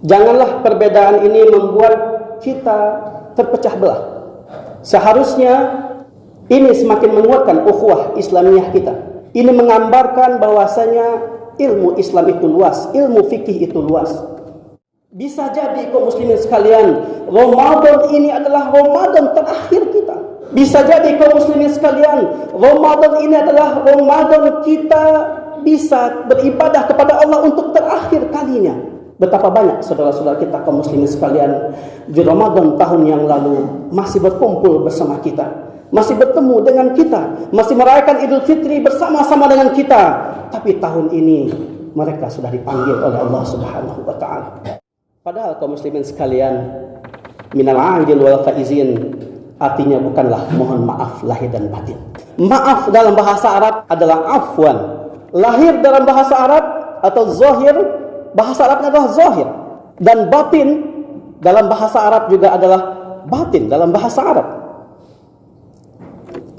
Janganlah perbedaan ini membuat kita terpecah belah. Seharusnya ini semakin menguatkan ukhuwah Islamiyah kita. Ini menggambarkan bahwasanya ilmu Islam itu luas, ilmu fikih itu luas. Bisa jadi kaum muslimin sekalian, Ramadan ini adalah Ramadan terakhir kita. Bisa jadi kaum muslimin sekalian, Ramadan ini adalah Ramadan kita bisa beribadah kepada Allah untuk terakhir kalinya. Betapa banyak saudara-saudara kita kaum muslimin sekalian di Ramadan tahun yang lalu masih berkumpul bersama kita, masih bertemu dengan kita, masih merayakan Idul Fitri bersama-sama dengan kita. Tapi tahun ini mereka sudah dipanggil oleh Allah Subhanahu wa taala. Padahal kaum muslimin sekalian, minal aidin wal faizin artinya bukanlah mohon maaf lahir dan batin. Maaf dalam bahasa Arab adalah afwan. Lahir dalam bahasa Arab atau zahir, bahasa Arabnya adalah zahir. Dan batin dalam bahasa Arab juga adalah batin dalam bahasa Arab.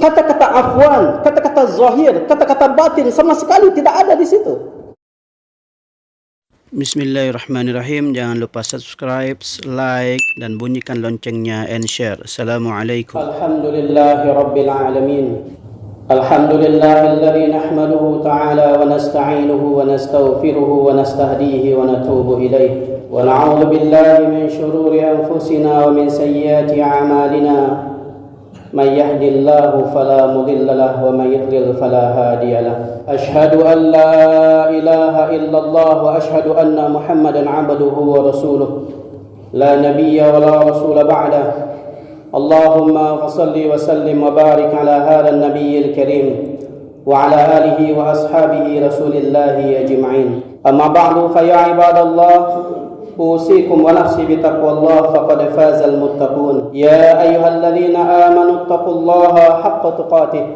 Kata-kata afwan, kata-kata zahir, kata-kata batin sama sekali tidak ada di situ. Bismillahirrahmanirrahim. Jangan lupa subscribe, like, dan bunyikan loncengnya and share. Assalamualaikum. Alhamdulillahirabbil alamin. Alhamdulillahilladzi nahmaduhu ta'ala wa nasta'inuhu wa nastaghfiruhu wa nastahdihi wa natubu ilayh. Wa na'udzu billahi min shururi anfusina wa min sayyiati a'malina. من يهد الله فلا مضل له ومن يضلل فلا هادي له أشهد أن لا إله إلا الله وأشهد أن محمدا عبده ورسوله لا نبي ولا رسول بعده اللهم صل وسلم وبارك على هذا النبي الكريم وعلى آله وأصحابه رسول الله أجمعين أما بعد فيا عباد الله أوصيكم ونفسي بتقوى الله فقد فاز المتقون يا أيها الذين آمنوا اتقوا الله حق تقاته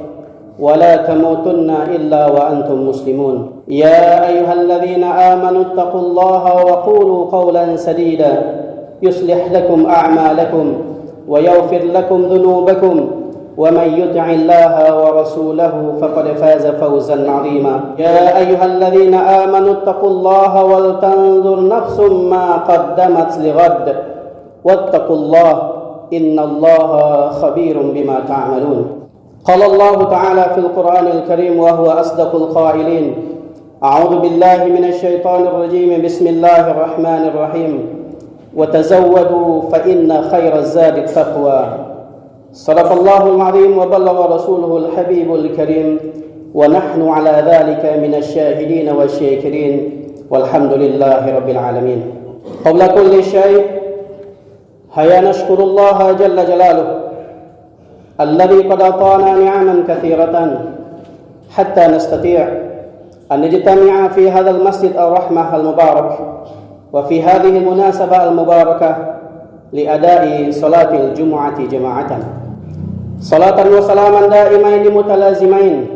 ولا تموتن إلا وأنتم مسلمون يا أيها الذين آمنوا اتقوا الله وقولوا قولا سديدا يصلح لكم أعمالكم ويغفر لكم ذنوبكم ومن يطع الله ورسوله فقد فاز فوزا عظيما يا أيها الذين آمنوا اتقوا الله ولتنظر نفس ما قدمت لغد واتقوا الله إن الله خبير بما تعملون قال الله تعالى في القرآن الكريم وهو أصدق القائلين أعوذ بالله من الشيطان الرجيم بسم الله الرحمن الرحيم وتزودوا فإن خير الزاد التقوى صدق الله العظيم وبلغ رسوله الحبيب الكريم ونحن على ذلك من الشاهدين والشاكرين والحمد لله رب العالمين قبل كل شيء هيا نشكر الله جل جلاله الذي قد أعطانا نعما كثيرة حتى نستطيع أن نجتمع في هذا المسجد الرحمة المبارك وفي هذه المناسبة المباركة لأداء صلاة الجمعة جماعة صلاة وسلاما دائمين متلازمين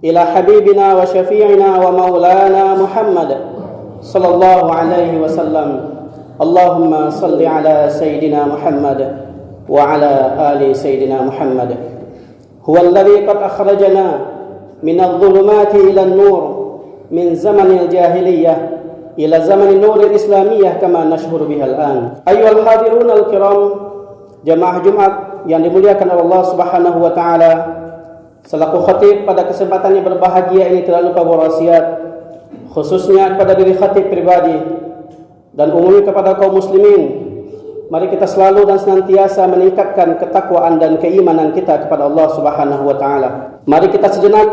إلى حبيبنا وشفيعنا ومولانا محمد صلى الله عليه وسلم اللهم صل على سيدنا محمد وعلى آل سيدنا محمد هو الذي قد أخرجنا من الظلمات إلى النور من زمن الجاهلية إلى زمن النور الإسلامية كما نشهر بها الآن أيها الحاضرون الكرام jamaah Jumat yang dimuliakan oleh Allah Subhanahu wa taala, selaku khatib pada kesempatan yang berbahagia ini tidak lupa berwasiat khususnya kepada diri khatib pribadi dan umumnya kepada kaum muslimin. Mari kita selalu dan senantiasa meningkatkan ketakwaan dan keimanan kita kepada Allah Subhanahu wa taala. Mari kita sejenak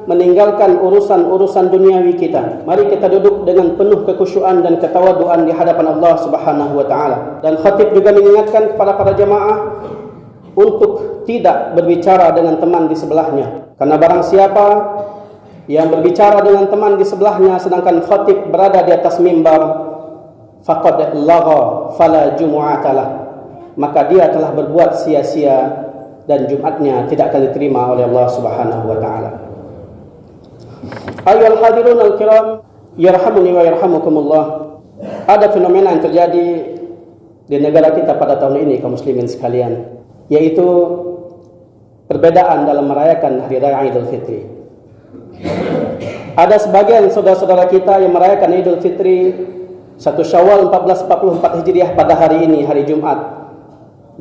meninggalkan urusan-urusan duniawi kita. Mari kita duduk dengan penuh kekhusyuan dan ketawaduan di hadapan Allah Subhanahu wa taala. Dan khatib juga mengingatkan kepada para jemaah untuk tidak berbicara dengan teman di sebelahnya. Karena barang siapa yang berbicara dengan teman di sebelahnya sedangkan khatib berada di atas mimbar, faqad lagha fala jumu'atalah, maka dia telah berbuat sia-sia dan Jumatnya tidak akan diterima oleh Allah Subhanahu wa taala. Ayyuhal hadirun al-kiram, yarhamuni wa yarhamukumullah. Ada fenomena yang terjadi di negara kita pada tahun ini kaum muslimin sekalian, yaitu perbedaan dalam merayakan hari raya Idul Fitri. Ada sebagian saudara-saudara kita yang merayakan Idul Fitri 1 Syawal 1444 Hijriah pada hari ini, hari Jumat,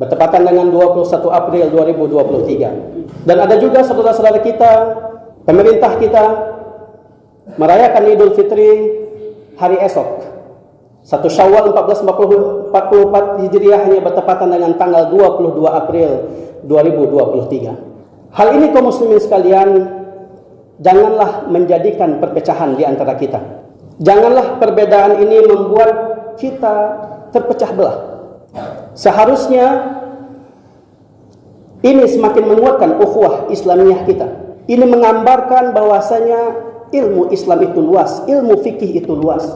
bertepatan dengan 21 April 2023. Dan ada juga saudara-saudara kita, pemerintah kita merayakan Idul Fitri hari esok, 1 Syawal 1444 Hijriahnya bertepatan dengan tanggal 22 April 2023. Hal ini kaum muslimin sekalian, janganlah menjadikan perpecahan di antara kita. Janganlah perbedaan ini membuat kita terpecah belah. Seharusnya ini semakin menguatkan ukhuwah Islamiyah kita. Ini menggambarkan bahwasanya ilmu Islam itu luas, ilmu fikih itu luas.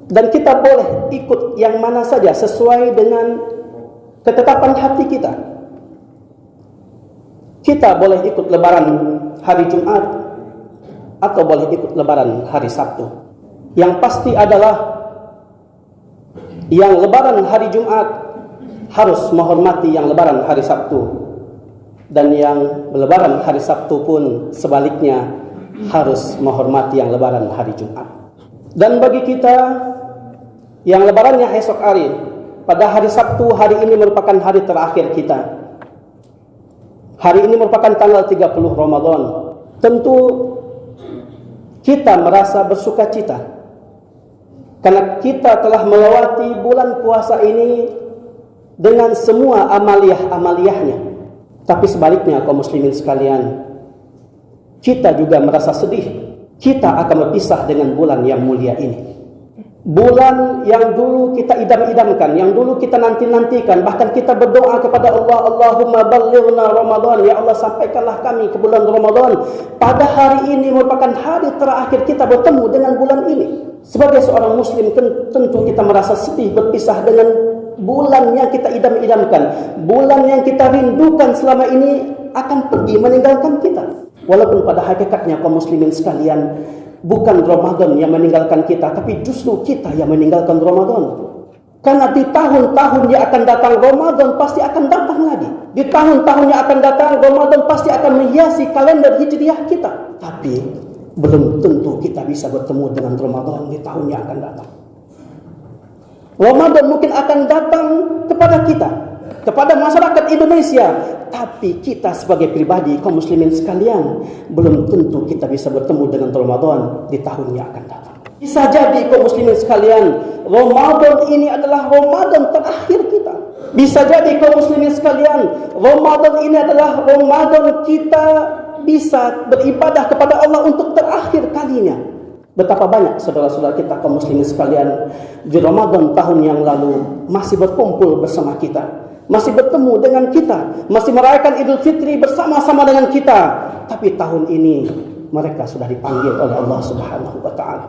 Dan kita boleh ikut yang mana saja sesuai dengan ketetapan hati kita. Kita boleh ikut lebaran hari Jumat atau boleh ikut lebaran hari Sabtu. Yang pasti adalah yang lebaran hari Jumat harus menghormati yang lebaran hari Sabtu, dan yang lebaran hari Sabtu pun sebaliknya harus menghormati yang lebaran hari Jumat. Dan bagi kita yang lebarannya esok hari, pada hari Sabtu, hari ini merupakan hari terakhir kita. Hari ini merupakan tanggal 30 Ramadan. Tentu kita merasa bersuka cita karena kita telah melewati bulan puasa ini dengan semua amaliyah-amaliyahnya. Tapi sebaliknya kaum muslimin sekalian, kita juga merasa sedih. Kita akan berpisah dengan bulan yang mulia ini. Bulan yang dulu kita idam-idamkan, yang dulu kita nanti-nantikan, bahkan kita berdoa kepada Allah, Allahumma ballighna Ramadan, ya Allah sampaikanlah kami ke bulan Ramadan. Pada hari ini merupakan hari terakhir kita bertemu dengan bulan ini. Sebagai seorang muslim tentu kita merasa sedih berpisah dengan bulan yang kita idam-idamkan, bulan yang kita rindukan selama ini akan pergi meninggalkan kita. Walaupun pada hakikatnya kaum muslimin sekalian, bukan Ramadan yang meninggalkan kita, tapi justru kita yang meninggalkan Ramadan. Karena di tahun-tahun yang akan datang, Ramadan pasti akan datang lagi. Di tahun-tahun yang akan datang, Ramadan pasti akan menghiasi kalender hijriah kita. Tapi belum tentu kita bisa bertemu dengan Ramadan di tahun yang akan datang. Ramadan mungkin akan datang kepada kita, kepada masyarakat Indonesia, tapi kita sebagai pribadi kaum muslimin sekalian belum tentu kita bisa bertemu dengan Ramadan di tahun yang akan datang. Bisa jadi kaum muslimin sekalian, Ramadan ini adalah Ramadan terakhir kita. Bisa jadi kaum muslimin sekalian, Ramadan ini adalah Ramadan kita bisa beribadah kepada Allah untuk terakhir kalinya. Betapa banyak saudara-saudara kita kaum muslimin sekalian di Ramadan tahun yang lalu masih berkumpul bersama kita, masih bertemu dengan kita, masih merayakan Idul Fitri bersama-sama dengan kita. Tapi tahun ini mereka sudah dipanggil oleh Allah Subhanahu wa taala.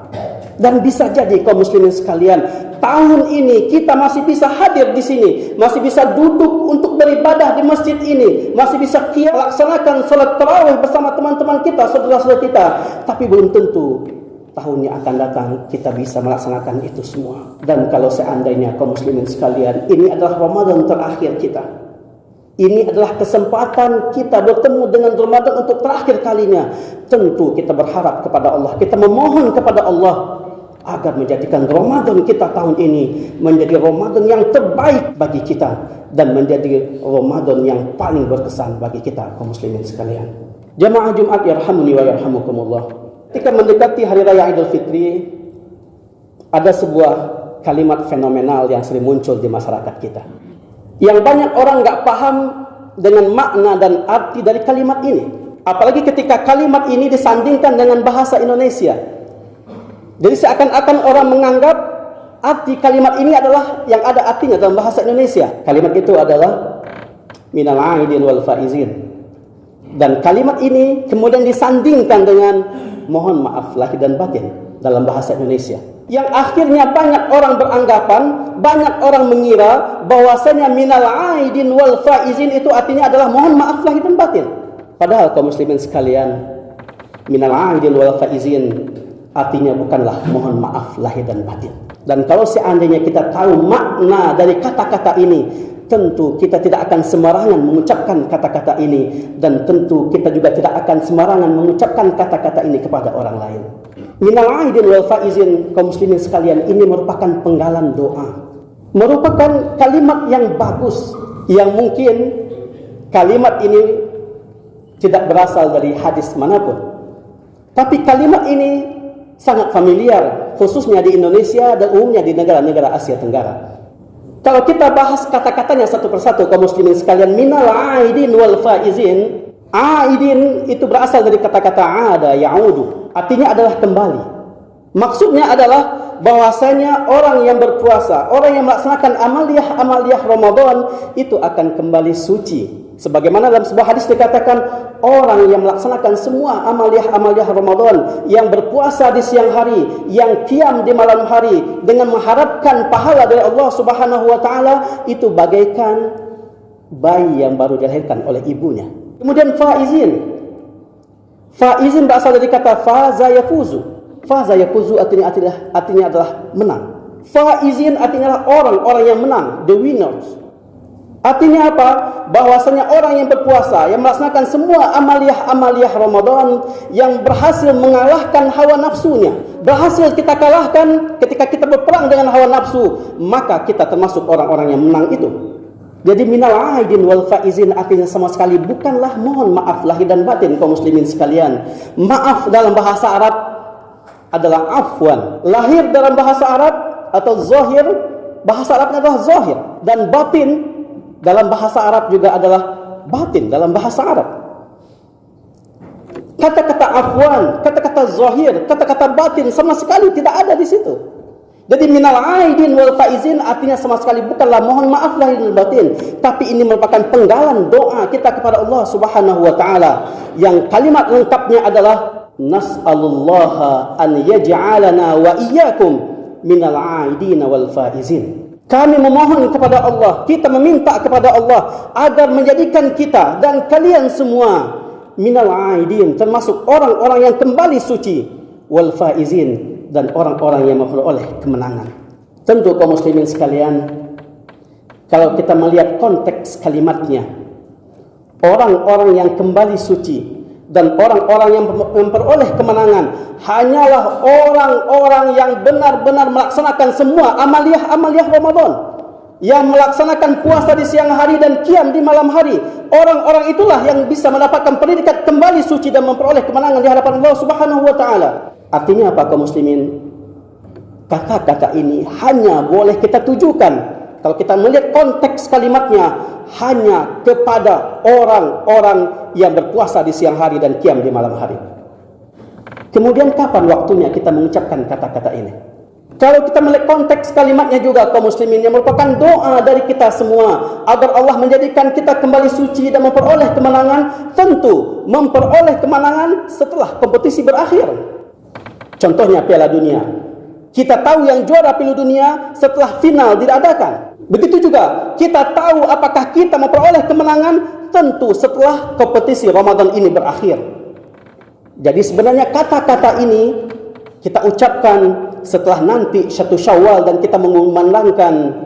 Dan bisa jadi kaum muslimin sekalian, tahun ini kita masih bisa hadir di sini, masih bisa duduk untuk beribadah di masjid ini, masih bisa laksanakan salat tarawih bersama teman-teman kita, saudara-saudara kita. Tapi belum tentu tahun yang akan datang kita bisa melaksanakan itu semua. Dan kalau seandainya kaum muslimin sekalian, ini adalah Ramadan terakhir kita, ini adalah kesempatan kita bertemu dengan Ramadan untuk terakhir kalinya, tentu kita berharap kepada Allah, kita memohon kepada Allah agar menjadikan Ramadan kita tahun ini menjadi Ramadan yang terbaik bagi kita dan menjadi Ramadan yang paling berkesan bagi kita kaum muslimin sekalian. Jamaah Jumat yarhamuni wa yarhamukumullah. Ketika mendekati hari raya Idul Fitri, ada sebuah kalimat fenomenal yang sering muncul di masyarakat kita, yang banyak orang nggak paham dengan makna dan arti dari kalimat ini. Apalagi ketika kalimat ini disandingkan dengan bahasa Indonesia. Jadi seakan-akan orang menganggap arti kalimat ini adalah yang ada artinya dalam bahasa Indonesia. Kalimat itu adalah minal aidin wal faizin. Dan kalimat ini kemudian disandingkan dengan mohon maaf lahir dan batin dalam bahasa Indonesia. Yang akhirnya banyak orang beranggapan, banyak orang mengira bahwasanya minal aidin wal faizin itu artinya adalah mohon maaf lahir dan batin. Padahal kaum muslimin sekalian, minal aidin wal faizin artinya bukanlah mohon maaf lahir dan batin. Dan kalau seandainya kita tahu makna dari kata-kata ini, tentu kita tidak akan sembarangan mengucapkan kata-kata ini, dan tentu kita juga tidak akan sembarangan mengucapkan kata-kata ini kepada orang lain. Minal aidin wal faizin, kaum muslimin sekalian, ini merupakan penggalan doa, merupakan kalimat yang bagus, yang mungkin kalimat ini tidak berasal dari hadis manapun, tapi kalimat ini sangat familiar, khususnya di Indonesia dan umumnya di negara-negara Asia Tenggara. Kalau kita bahas kata-katanya satu persatu, kaum muslimin sekalian, minal aidin wal faizin. Aidin itu berasal dari kata-kata ada, ya'udu. Artinya adalah kembali. Maksudnya adalah bahwasanya orang yang berpuasa, orang yang melaksanakan amaliyah Ramadan itu akan kembali suci. Sebagaimana dalam sebuah hadis dikatakan, orang yang melaksanakan semua amaliyah Ramadan, yang berpuasa di siang hari, yang qiyam di malam hari dengan mengharapkan pahala dari Allah Subhanahu wa taala, itu bagaikan bayi yang baru dilahirkan oleh ibunya. Kemudian faizin. Faizin berasal dari kata faza yafuzu. Faza yafuzu artinya adalah menang. Faizin artinya adalah orang-orang yang menang, the winners. Artinya apa? Bahwasanya orang yang berpuasa, yang melaksanakan semua amaliyah Ramadan, yang berhasil mengalahkan hawa nafsunya, berhasil kita kalahkan ketika kita berperang dengan hawa nafsu, maka kita termasuk orang-orang yang menang itu. Jadi minal aidin wal faizin artinya sama sekali bukanlah mohon maaf lahir dan batin, kaum muslimin sekalian. Maaf dalam bahasa Arab adalah afwan. Lahir dalam bahasa Arab atau zahir, bahasa Arabnya adalah zahir, dan batin dalam bahasa Arab juga adalah batin dalam bahasa Arab. Kata-kata afwan, kata-kata zahir, kata-kata batin sama sekali tidak ada di situ. Jadi minal aidin wal faizin artinya sama sekali bukanlah mohon maaf lahir dan batin, tapi ini merupakan penggalan doa kita kepada Allah Subhanahu wa taala, yang kalimat lengkapnya adalah nas'alullaha an yaj'alana wa iyyakum minal aidin wal faizin. Kami memohon kepada Allah, kita meminta kepada Allah agar menjadikan kita dan kalian semua minal aidin, termasuk orang-orang yang kembali suci, wal faizin, dan orang-orang yang memperoleh kemenangan. Tentu kaum muslimin sekalian, kalau kita melihat konteks kalimatnya, orang-orang yang kembali suci dan orang-orang yang memperoleh kemenangan hanyalah orang-orang yang benar-benar melaksanakan semua amaliyah Ramadan, yang melaksanakan puasa di siang hari dan qiyam di malam hari. Orang-orang itulah yang bisa mendapatkan predikat kembali suci dan memperoleh kemenangan di hadapan Allah Subhanahu wa taala. Artinya apa, kaum muslimin? Kata-kata ini hanya boleh kita tujukan, kalau kita melihat konteks kalimatnya, hanya kepada orang-orang yang berpuasa di siang hari dan qiyam di malam hari. Kemudian kapan waktunya kita mengucapkan kata-kata ini? Kalau kita melihat konteks kalimatnya juga, kaum muslimin, yang merupakan doa dari kita semua agar Allah menjadikan kita kembali suci dan memperoleh kemenangan. Tentu memperoleh kemenangan setelah kompetisi berakhir. Contohnya Piala Dunia. Kita tahu yang juara Piala Dunia setelah final diadakan. Begitu juga kita tahu apakah kita memperoleh kemenangan tentu setelah kompetisi Ramadan ini berakhir. Jadi sebenarnya kata-kata ini kita ucapkan setelah nanti 1 Syawal dan kita mengumandangkan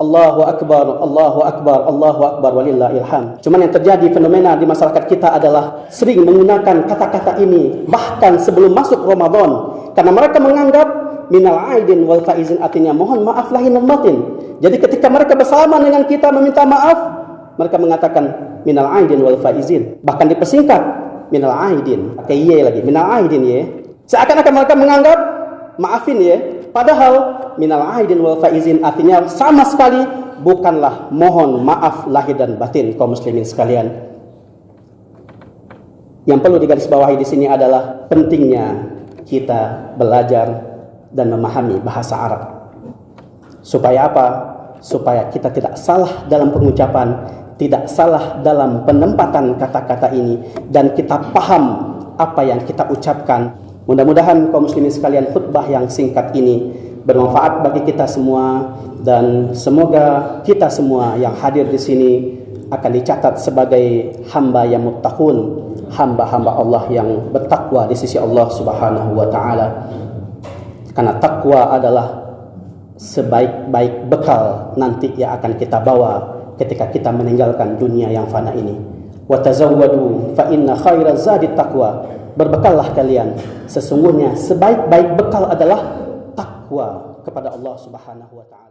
Allahu Akbar, Allahu Akbar, Allahu Akbar, walillahil hamd. Cuman yang terjadi fenomena di masyarakat kita adalah sering menggunakan kata-kata ini bahkan sebelum masuk Ramadan, karena mereka menganggap minal aidin wal faizin artinya mohon maaf lahir dan batin. Jadi ketika mereka bersama dengan kita meminta maaf, mereka mengatakan minal aidin wal faizin, bahkan dipersingkat minal aidin, pakai ye lagi, minal aidin ye. Seakan-akan mereka menganggap maafin ya, padahal minal aidin wal faizin artinya sama sekali bukanlah mohon maaf lahir dan batin, kaum muslimin sekalian. Yang perlu digarisbawahi di sini adalah pentingnya kita belajar dan memahami bahasa Arab. Supaya apa? Supaya kita tidak salah dalam pengucapan, tidak salah dalam penempatan kata-kata ini, dan kita paham apa yang kita ucapkan. Mudah-mudahan kaum muslimin sekalian, khutbah yang singkat ini bermanfaat bagi kita semua, dan semoga kita semua yang hadir di sini akan dicatat sebagai hamba yang muttaqun, hamba-hamba Allah yang bertakwa di sisi Allah Subhanahu wa taala. Karena takwa adalah sebaik-baik bekal nanti yang akan kita bawa ketika kita meninggalkan dunia yang fana ini. Wa tazawwadu fa inna khairaz zadi taqwa. Berbekallah kalian, sesungguhnya sebaik-baik bekal adalah takwa kepada Allah Subhanahu wa taala.